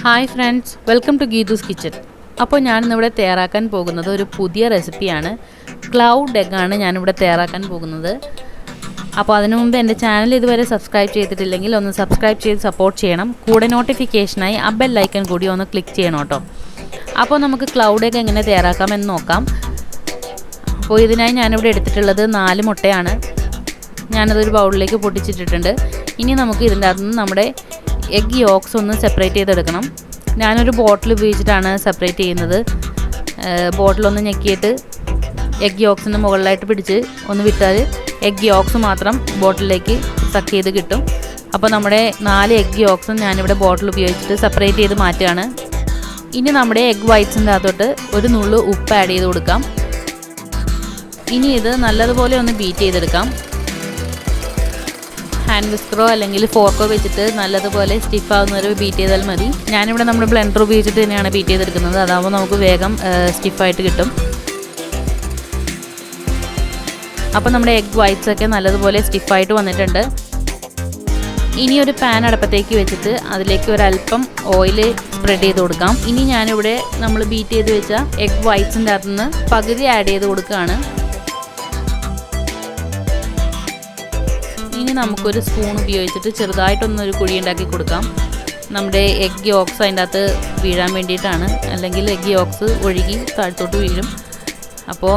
Hi friends, welcome to Geethu's kitchen. അപ്പോൾ ഞാനിന്നിവിടെ തയ്യാറാക്കാൻ പോകുന്നത് ഒരു പുതിയ റെസിപ്പിയാണ്. ക്ലൗഡ് എഗ്ഗാണ് ഞാനിവിടെ തയ്യാറാക്കാൻ പോകുന്നത്. അപ്പോൾ അതിനു മുമ്പ് എൻ്റെ ചാനൽ ഇതുവരെ സബ്സ്ക്രൈബ് ചെയ്തിട്ടില്ലെങ്കിൽ ഒന്ന് സബ്സ്ക്രൈബ് ചെയ്ത് സപ്പോർട്ട് ചെയ്യണം. കൂടെ നോട്ടിഫിക്കേഷനായി ആ ബെൽ ഐക്കൺ കൂടി ഒന്ന് ക്ലിക്ക് ചെയ്യണം കേട്ടോ. അപ്പോൾ നമുക്ക് ക്ലൗഡ് എഗ്ഗ് എങ്ങനെ തയ്യാറാക്കാമെന്ന് നോക്കാം. അപ്പോൾ ഇതിനായി ഞാനിവിടെ എടുത്തിട്ടുള്ളത് 4 മുട്ടയാണ്. ഞാനതൊരു ബൗളിലേക്ക് പൊട്ടിച്ചിട്ടിട്ടുണ്ട്. ഇനി നമുക്ക് ഇതിൻ്റെ അകത്ത് നിന്ന് നമ്മുടെ എഗ് യോക്സ് ഒന്ന് സെപ്പറേറ്റ് ചെയ്തെടുക്കണം. ഞാനൊരു ബോട്ടിൽ ഉപയോഗിച്ചിട്ടാണ് സെപ്പറേറ്റ് ചെയ്യുന്നത്. ബോട്ടിലൊന്ന് ഞെക്കിയിട്ട് എഗ് യോക്സിന് മുകളിലായിട്ട് പിടിച്ച് ഒന്ന് വിട്ടാൽ എഗ് യോക്സ് മാത്രം ബോട്ടിലേക്ക് സക്ക് ചെയ്ത് കിട്ടും. അപ്പോൾ നമ്മുടെ 4 എഗ് യോക്സും ഞാനിവിടെ ബോട്ടിൽ ഉപയോഗിച്ചിട്ട് സെപ്പറേറ്റ് ചെയ്ത് മാറ്റുകയാണ്. ഇനി നമ്മുടെ എഗ് വൈറ്റ്സിൻ്റെ അകത്തോട്ട് ഒരു നുള്ളു ഉപ്പ് ആഡ് ചെയ്ത് കൊടുക്കാം. ഇനി ഇത് നല്ലതുപോലെ ഒന്ന് ബീറ്റ് ചെയ്തെടുക്കാം. ഹാൻഡ് വിസ്കറോ അല്ലെങ്കിൽ ഫോർക്കോ വെച്ചിട്ട് നല്ലതുപോലെ സ്റ്റിഫാവുന്നവരെ ബീറ്റ് ചെയ്താൽ മതി. ഞാനിവിടെ നമ്മുടെ ബ്ലെൻഡർ ഉപയോഗിച്ചിട്ട് തന്നെയാണ് ബീറ്റ് ചെയ്തെടുക്കുന്നത്. അതാകുമ്പോൾ നമുക്ക് വേഗം സ്റ്റിഫായിട്ട് കിട്ടും. അപ്പോൾ നമ്മുടെ എഗ് വൈറ്റ്സ് ഒക്കെ നല്ലതുപോലെ സ്റ്റിഫായിട്ട് വന്നിട്ടുണ്ട്. ഇനി ഒരു പാൻ അടുപ്പത്തേക്ക് വെച്ചിട്ട് അതിലേക്ക് ഒരല്പം ഓയിൽ സ്പ്രെഡ് ചെയ്ത് കൊടുക്കാം. ഇനി ഞാനിവിടെ നമ്മൾ ബീറ്റ് ചെയ്ത് വെച്ച എഗ് വൈറ്റ്സിൻ്റെ അകത്ത് നിന്ന് പകുതി ആഡ് ചെയ്ത് കൊടുക്കുകയാണ്. ഇനി നമുക്കൊരു സ്പൂൺ ഉപയോഗിച്ചിട്ട് ചെറുതായിട്ടൊന്നൊരു കുഴി ഉണ്ടാക്കി കൊടുക്കാം. നമ്മുടെ എഗ് യോക്സ് അതിൻ്റെ അകത്ത് വീഴാൻ വേണ്ടിയിട്ടാണ്. അല്ലെങ്കിൽ എഗ് യോക്സ് ഒഴുകി താഴത്തോട്ട് വീഴും. അപ്പോൾ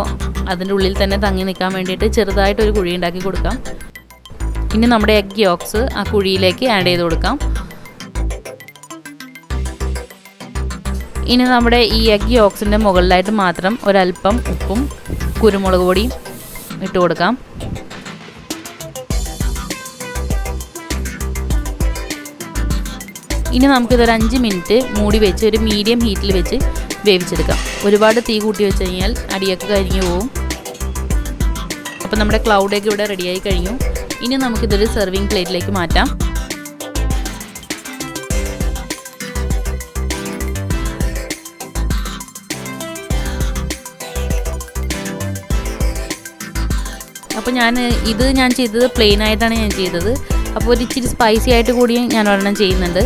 അതിൻ്റെ ഉള്ളിൽ തന്നെ തങ്ങി നിൽക്കാൻ വേണ്ടിയിട്ട് ചെറുതായിട്ടൊരു കുഴി ഉണ്ടാക്കി കൊടുക്കാം. ഇനി നമ്മുടെ എഗ് യോക്സ് ആ കുഴിയിലേക്ക് ആഡ് ചെയ്ത് കൊടുക്കാം. ഇനി നമ്മുടെ ഈ എഗ് യോക്സിൻ്റെ മുകളിലായിട്ട് മാത്രം ഒരല്പം ഉപ്പും കുരുമുളക് പൊടിയും ഇട്ട് കൊടുക്കാം. ഇനി നമുക്കിതൊരു 5 മിനിറ്റ് മൂടി വെച്ച് ഒരു മീഡിയം ഹീറ്റിൽ വെച്ച് വേവിച്ചെടുക്കാം. ഒരുപാട് തീ കൂട്ടി വെച്ച് കഴിഞ്ഞാൽ അടിയൊക്കെ കരിഞ്ഞു പോവും. അപ്പോൾ നമ്മുടെ ക്ലൗഡ് എഗ്ഗ് ഇവിടെ റെഡിയായി കഴിഞ്ഞു. ഇനി നമുക്കിതൊരു സെർവിങ് പ്ലേറ്റിലേക്ക് മാറ്റാം. അപ്പോൾ ഞാൻ ചെയ്തത് പ്ലെയിൻ ആയിട്ടാണ് ഞാൻ ചെയ്തത്. അപ്പോൾ ഒരു ഇച്ചിരി സ്പൈസി ആയിട്ട് കൂടി ഞാൻ ഒരെണ്ണം ചെയ്യുന്നുണ്ട്.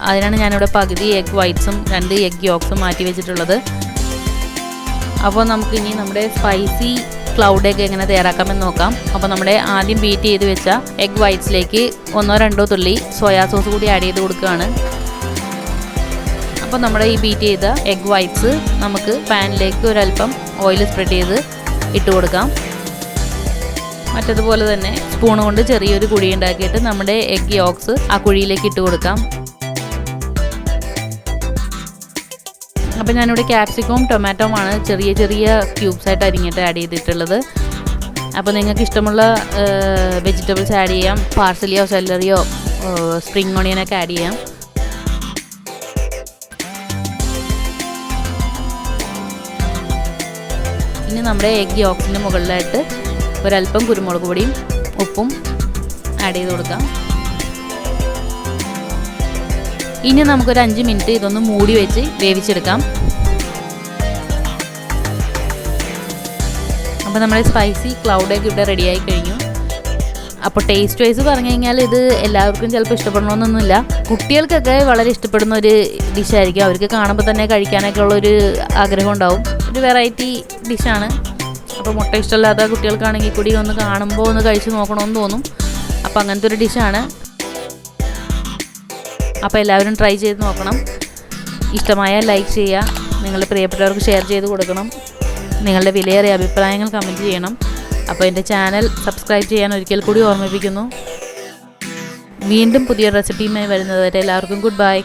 അതിനാണ് ഞാനിവിടെ പകുതി എഗ് വൈറ്റ്സും 2 എഗ് യോക്സും മാറ്റി വെച്ചിട്ടുള്ളത്. അപ്പോൾ നമുക്കിനി നമ്മുടെ സ്പൈസി ക്ലൗഡ് എഗ്ഗ് എങ്ങനെ തയ്യാറാക്കാമെന്ന് നോക്കാം. അപ്പോൾ നമ്മുടെ ആദ്യം ബീറ്റ് ചെയ്ത് വെച്ച എഗ് വൈറ്റ്സിലേക്ക് 1-2 തുള്ളി സോയാ സോസ് കൂടി ആഡ് ചെയ്ത് കൊടുക്കുകയാണ്. അപ്പോൾ നമ്മുടെ ഈ ബീറ്റ് ചെയ്ത എഗ് വൈറ്റ്സ് നമുക്ക് പാനിലേക്ക് ഒരല്പം ഓയിൽ സ്പ്രെഡ് ചെയ്ത് ഇട്ട് കൊടുക്കാം. മറ്റതുപോലെ തന്നെ സ്പൂൺ കൊണ്ട് ചെറിയൊരു കുഴി ഉണ്ടാക്കിയിട്ട് നമ്മുടെ എഗ് യോക്സ് ആ കുഴിയിലേക്ക് ഇട്ട് കൊടുക്കാം. അപ്പോൾ ഞാനിവിടെ ക്യാപ്സിക്കവും ടൊമാറ്റോമാണ് ചെറിയ ചെറിയ ക്യൂബ്സ് ആയിട്ട് അരിഞ്ഞിട്ട് ആഡ് ചെയ്തിട്ടുള്ളത്. അപ്പോൾ നിങ്ങൾക്ക് ഇഷ്ടമുള്ള വെജിറ്റബിൾസ് ആഡ് ചെയ്യാം. പാർസലിയോ സെല്ലറിയോ സ്പ്രിംഗ് ഓണിയനൊക്കെ ആഡ് ചെയ്യാം. ഇനി നമ്മുടെ എഗ് യോക്സിൻ്റെ മുകളിലായിട്ട് ഒരല്പം കുരുമുളക് പൊടിയും ഉപ്പും ആഡ് ചെയ്ത് കൊടുക്കാം. ഇനി നമുക്കൊരു 5 മിനിറ്റ് ഇതൊന്ന് മൂടി വെച്ച് വേവിച്ചെടുക്കാം. അപ്പോൾ നമ്മുടെ സ്പൈസി ക്ലൗഡ് എഗ്ഗ് ഇവിടെ റെഡിയായി കഴിഞ്ഞു. അപ്പോൾ ടേസ്റ്റ് വൈസ് പറഞ്ഞു കഴിഞ്ഞാൽ ഇത് എല്ലാവർക്കും ചിലപ്പോൾ ഇഷ്ടപ്പെടണമെന്നൊന്നുമില്ല. കുട്ടികൾക്കൊക്കെ വളരെ ഇഷ്ടപ്പെടുന്ന ഒരു ഡിഷായിരിക്കും. അവർക്ക് കാണുമ്പോൾ തന്നെ കഴിക്കാനൊക്കെ ഉള്ളൊരു ആഗ്രഹം ഉണ്ടാവും. ഒരു വെറൈറ്റി ഡിഷാണ്. അപ്പോൾ മുട്ട ഇഷ്ടമില്ലാത്ത കുട്ടികൾക്കാണെങ്കിൽ കൂടി ഒന്ന് കാണുമ്പോൾ ഒന്ന് കഴിച്ച് നോക്കണമെന്ന് തോന്നും. അപ്പോൾ അങ്ങനത്തെ ഒരു ഡിഷാണ്. അപ്പോൾ എല്ലാവരും ട്രൈ ചെയ്ത് നോക്കണം. ഇഷ്ടമായാൽ ലൈക്ക് ചെയ്യുക. നിങ്ങളുടെ പ്രിയപ്പെട്ടവർക്ക് ഷെയർ ചെയ്ത് കൊടുക്കണം. നിങ്ങളുടെ വിലയേറിയ അഭിപ്രായങ്ങൾ കമൻറ്റ് ചെയ്യണം. അപ്പോൾ എൻ്റെ ചാനൽ സബ്സ്ക്രൈബ് ചെയ്യാൻ ഒരിക്കൽ കൂടി ഓർമ്മിപ്പിക്കുന്നു. വീണ്ടും പുതിയ റെസിപ്പിയുമായി വരുന്നതുവരെ എല്ലാവർക്കും ഗുഡ് ബൈ.